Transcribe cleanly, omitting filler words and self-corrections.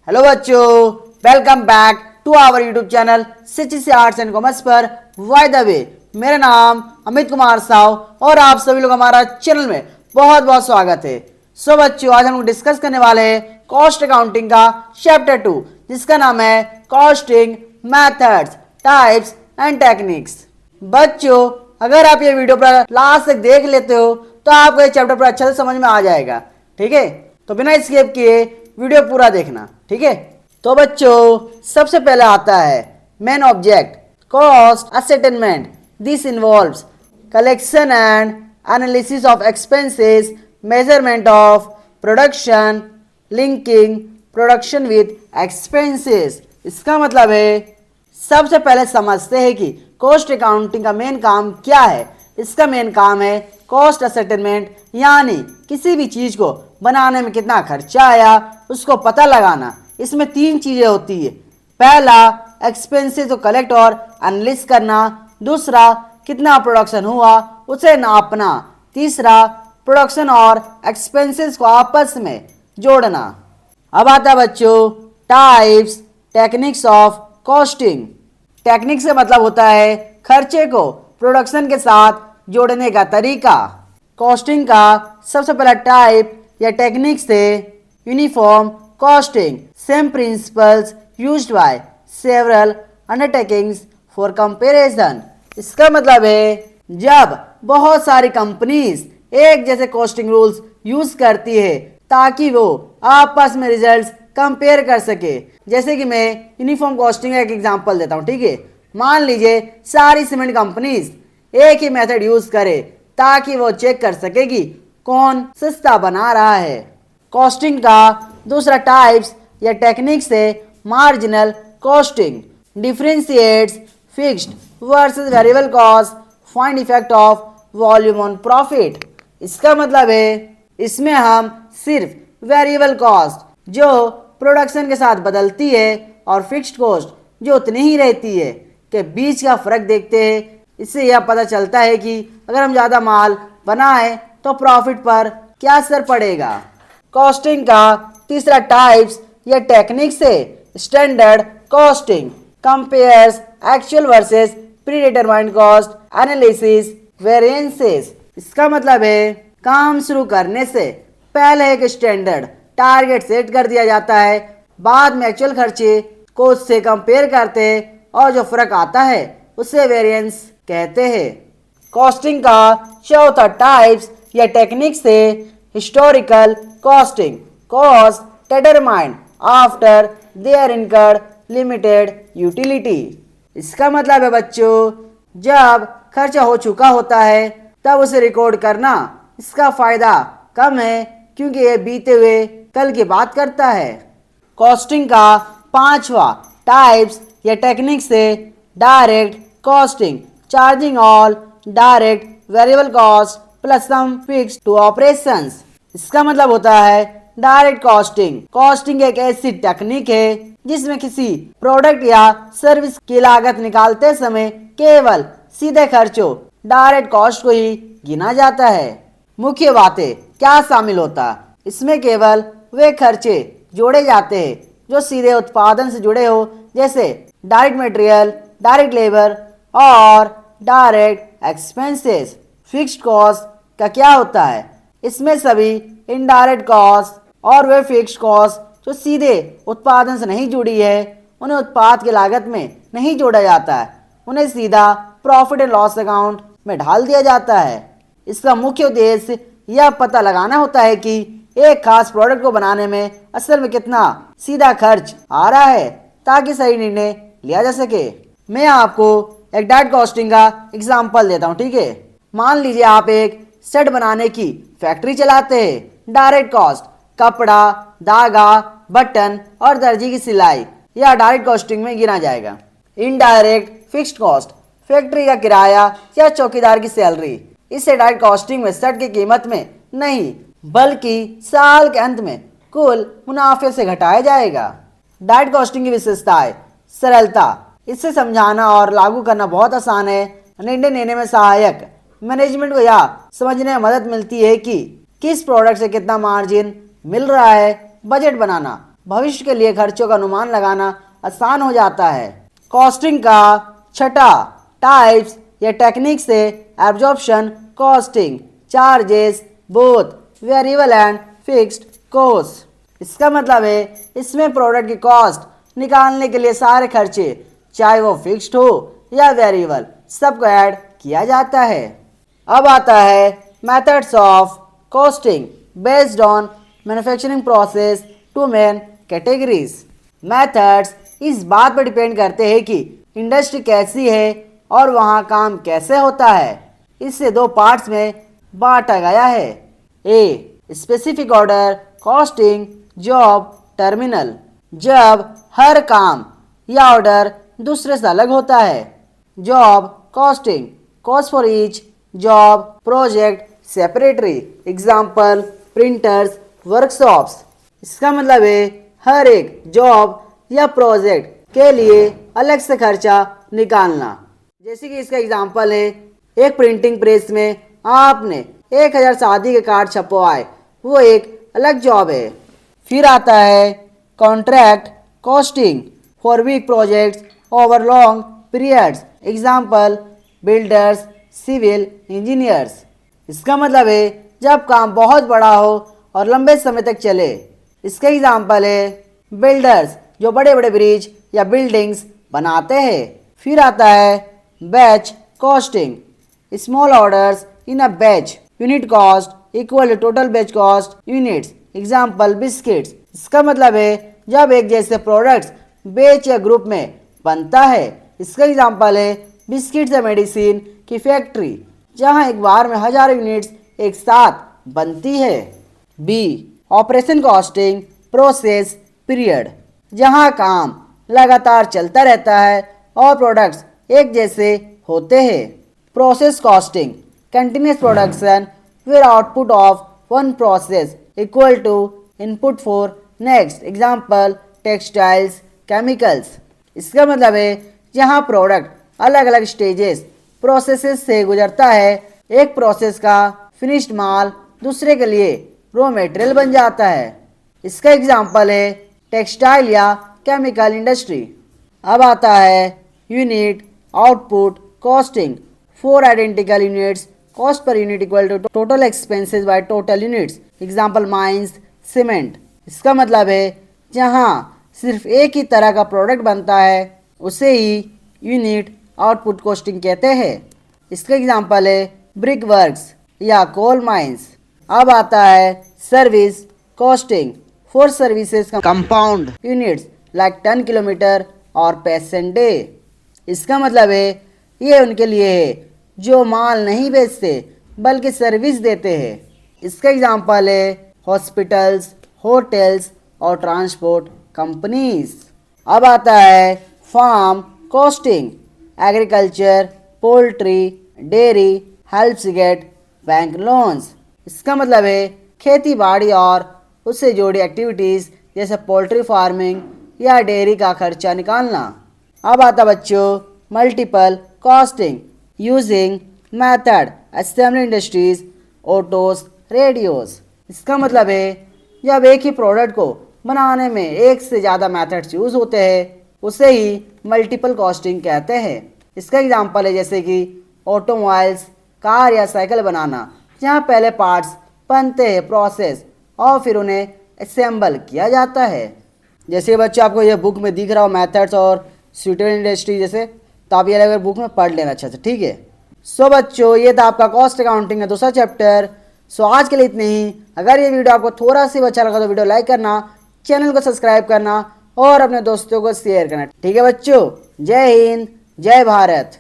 Hello बच्चों, welcome back to our YouTube channel CHC arts and commerce पर by the way. मेरा नाम अमित कुमार साव और आप सभी लोग हमारा चैनल में बहुत बहुत स्वागत है। सो बच्चों, आज हम लोग डिस्कस करने वाले हैं कॉस्ट अकाउंटिंग का चैप्टर 2 जिसका नाम है costing methods types and techniques. बच्चों, अगर आप ये वीडियो पर लास्ट तक देख लेते हो तो आपको ये चैप्टर पर अच्छे से समझ में आ जाएगा। ठीक है, तो बिना स्किप किए वीडियो पूरा देखना। ठीक है, तो बच्चों सबसे पहले आता है main object cost ascertainment. This involves collection and analysis of expenses, measurement of production, linking production with expenses. इसका मतलब है सबसे पहले समझते हैं कि कॉस्ट अकाउंटिंग का मेन काम क्या है। इसका मेन काम है कॉस्ट असेटमेंट, यानी किसी भी चीज को बनाने में कितना खर्चा आया उसको पता लगाना। इसमें 3 चीजें होती है। पहला एक्सपेंसेस को कलेक्ट और एनालिसिस करना, दूसरा कितना प्रोडक्शन हुआ उसे नापना, तीसरा प्रोडक्शन और एक्सपेंसेस को आपस में जोड़ना। अब आता है बच्चों types techniques of costing. Technique से मतलब होता है खर्चे को प्रोडक्शन के साथ जोड़ने का तरीका। कॉस्टिंग का सबसे पहला टाइप या टेक्निक से uniform costing, same principles used by several undertakings for comparison. इसका मतलब है जब बहुत सारी कंपनीज एक जैसे कॉस्टिंग रूल्स यूज करती है ताकि वो आपस में रिजल्ट्स कंपेयर कर सके। जैसे कि मैं यूनिफॉर्म कॉस्टिंग का एक एग्जांपल देता हूँ। ठीक है, मान लीजिए सारी सीमेंट कंपनीज एक ही मेथड यूज करे ताकि वो चेक कर सके कि कौन सस्ता बना रहा है। कॉस्टिंग का दूसरा टाइप्स या टेक्निक से marginal costing, differentiates fixed versus variable cost, find effect of volume on profit. इसका मतलब है इसमें हम सिर्फ वेरिएबल कॉस्ट जो प्रोडक्शन के साथ बदलती है और फिक्स्ड कॉस्ट जो उतनी ही रहती है के बीच का फर्क देखते हैं। इससे यह पता चलता है कि अगर हम ज़्यादा माल बनाएं तो प्रॉफिट पर क्या असर पड़ेगा। कॉस्टिंग का तीसरा टाइप्स या टेक्निक से standard costing, compares actual versus pre determined cost, analysis variances. इसका मतलब है काम शुरू करने से पहले एक स्टैंडर्ड टारगेट सेट कर दिया जाता है, बाद में एक्चुअल खर्चे को उससे कंपेयर करते हैं और जो फर्क आता है उसे वेरिएंस कहते हैं। कॉस्टिंग का चौथा टाइप्स या टेक्निक से historical costing, cost determined after their incurred limited utility. इसका मतलब है बच्चों जब खर्चा हो चुका होता है तब उसे रिकॉर्ड करना इसका फायदा कम है क्योंकि यह बीते हुए कल की बात करता है। कॉस्टिंग का पांचवा टाइप्स या टेक्निक से direct costing, charging all direct variable cost plus some fixed to operations. इसका मतलब होता है डायरेक्ट कॉस्टिंग। कॉस्टिंग एक ऐसी टेक्निक है जिसमें किसी प्रोडक्ट या सर्विस की लागत निकालते समय केवल सीधे खर्चों डायरेक्ट कॉस्ट को ही गिना जाता है। मुख्य बातें क्या शामिल होता, इसमें केवल वे खर्चे जोड़े जाते हैं जो सीधे उत्पादन से जुड़े हो, जैसे डायरेक्ट मटेरियल, डायरेक्ट लेबर और डायरेक्ट एक्सपेंसेस। फिक्स्ड कॉस्ट का क्या होता है, इसमें सभी इनडायरेक्ट कॉस्ट और वे फिक्स्ड कॉस्ट जो सीधे उत्पादन से नहीं जुड़ी है उन्हें उत्पाद की लागत में नहीं जोड़ा जाता है, उन्हें सीधा प्रॉफिट एंड लॉस अकाउंट में ढाल दिया जाता है। इसका मुख्य उद्देश्य यह पता लगाना होता है कि एक खास प्रोडक्ट को बनाने में असल में कितना सीधा खर्च आ रहा है ताकि सही निर्णय लिया जा सके। मैं आपको एक डायरेक्ट कॉस्टिंग का एग्जांपल देता हूँ। ठीक है, मान लीजिए आप एक सेट बनाने की फैक्ट्री चलाते हैं। डायरेक्ट कॉस्ट कपड़ा, धागा, बटन और दर्जी की सिलाई यह डायरेक्ट कॉस्टिंग में गिना जाएगा। इनडायरेक्ट फिक्स्ड कॉस्ट फैक्ट्री का किराया या चौकीदार की सैलरी, इसे डायरेक्ट कॉस्टिंग में सेट की कीमत में नहीं बल्कि साल के अंत में कुल मुनाफे से घटाया जाएगा। डायरेक्ट कॉस्टिंग की विशेषताएं, सरलता, इससे समझाना और लागू करना बहुत आसान है, निर्णय लेने में सहायक, मैनेजमेंट को यह समझने में मदद मिलती है कि किस प्रोडक्ट से कितना मार्जिन मिल रहा है, बजट बनाना, भविष्य के लिए खर्चों का अनुमान लगाना आसान हो जाता है। कॉस्टिंग का छठा टाइप्स या टेक्निक से absorption costing, charges both variable and fixed cost. इसका मतलब है इसमें प्रोडक्ट की कॉस्ट निकालने के लिए सारे खर्चे, चाहे वो फिक्स्ड हो या वेरिएबल, सबको ऐड किया जाता है। अब आता है methods of costing based on manufacturing process, two main categories. Methods इस बात पर डिपेंड करते हैं कि इंडस्ट्री कैसी है और वहाँ काम कैसे होता है। इसे दो पार्ट्स में बांटा गया है। A specific order costing, job terminal, जब हर काम या ऑर्डर दूसरे से अलग होता है। Job costing, cost for each job project separately, example printers workshops. इसका मतलब है हर एक जॉब या प्रोजेक्ट के लिए अलग से खर्चा निकालना। जैसे कि इसका एग्जाम्पल है, एक प्रिंटिंग प्रेस में आपने 1000 शादी के कार्ड छपवाए, वो एक अलग जॉब है। फिर आता है contract costing for weak projects over long periods, example builders civil engineers. इसका मतलब है जब काम बहुत बड़ा हो और लंबे समय तक चले। इसका एग्जाम्पल है बिल्डर्स जो बड़े बड़े ब्रिज या बिल्डिंग्स बनाते हैं। फिर आता है batch costing, small orders in a batch, unit cost equal to total batch cost units, example biscuits. इसका मतलब है जब एक जैसे प्रोडक्ट्स बैच या ग्रुप में बनता है। इसका एग्जाम्पल है बिस्किट्स या मेडिसिन की फैक्ट्री, जहां एक बार में हजारों यूनिट्स एक साथ बनती है। B operation costing process period, जहां काम लगातार चलता रहता है और प्रोडक्ट्स एक जैसे होते हैं। Process costing continuous production where output of one process equal to input for next, example textiles chemicals. इसका मतलब है जहाँ प्रोडक्ट अलग अलग स्टेजेस प्रोसेसेस से गुजरता है, एक प्रोसेस का फिनिश्ड माल दूसरे के लिए रॉ मटेरियल बन जाता है। इसका एग्जाम्पल है टेक्सटाइल या केमिकल इंडस्ट्री। अब आता है unit output costing for identical units, cost per unit equal to total expenses by total units, example mines cement. इसका मतलब है जहाँ सिर्फ एक ही तरह का प्रोडक्ट बनता है उसे ही यूनिट आउटपुट कॉस्टिंग कहते हैं। इसका एग्जाम्पल है ब्रिक वर्क्स या कोल माइंस। अब आता है service costing for services compound units like 10 kilometre और पैसेंजर डे। इसका मतलब है ये उनके लिए है जो माल नहीं बेचते बल्कि सर्विस देते हैं। इसका एग्जाम्पल है हॉस्पिटल्स, होटल्स और ट्रांसपोर्ट कंपनीज। अब आता है farm costing, agriculture, poultry, dairy helps get bank loans. इसका मतलब है खेती बाड़ी और उससे जुड़ी एक्टिविटीज़ जैसे पोल्ट्री फार्मिंग या डेयरी का खर्चा निकालना। अब आता बच्चों multiple costing using method assembly industries, autos, radios. इसका मतलब है जब एक ही प्रोडक्ट को बनाने में एक से ज़्यादा मेथड्स यूज़ होते हैं उसे ही मल्टीपल कॉस्टिंग कहते हैं। इसका एग्जांपल है जैसे कि ऑटोमोबाइल्स, कार या साइकिल बनाना, जहाँ पहले पार्ट्स बनते हैं प्रोसेस और फिर उन्हें असेंबल किया जाता है। जैसे बच्चों आपको ये बुक में दिख रहा हो मेथड्स और सुटेबल इंडस्ट्री जैसे, तो आप ये अगर बुक में पढ़ लेना अच्छा से, ठीक है। सो बच्चों ये था आपका कॉस्ट अकाउंटिंग का दूसरा चैप्टर। सो आज के लिए इतने ही। अगर ये वीडियो आपको थोड़ा सा अच्छा लगा तो वीडियो लाइक करना, चैनल को सब्सक्राइब करना और अपने दोस्तों को शेयर करना, ठीक है बच्चों। जय हिंद, जय भारत।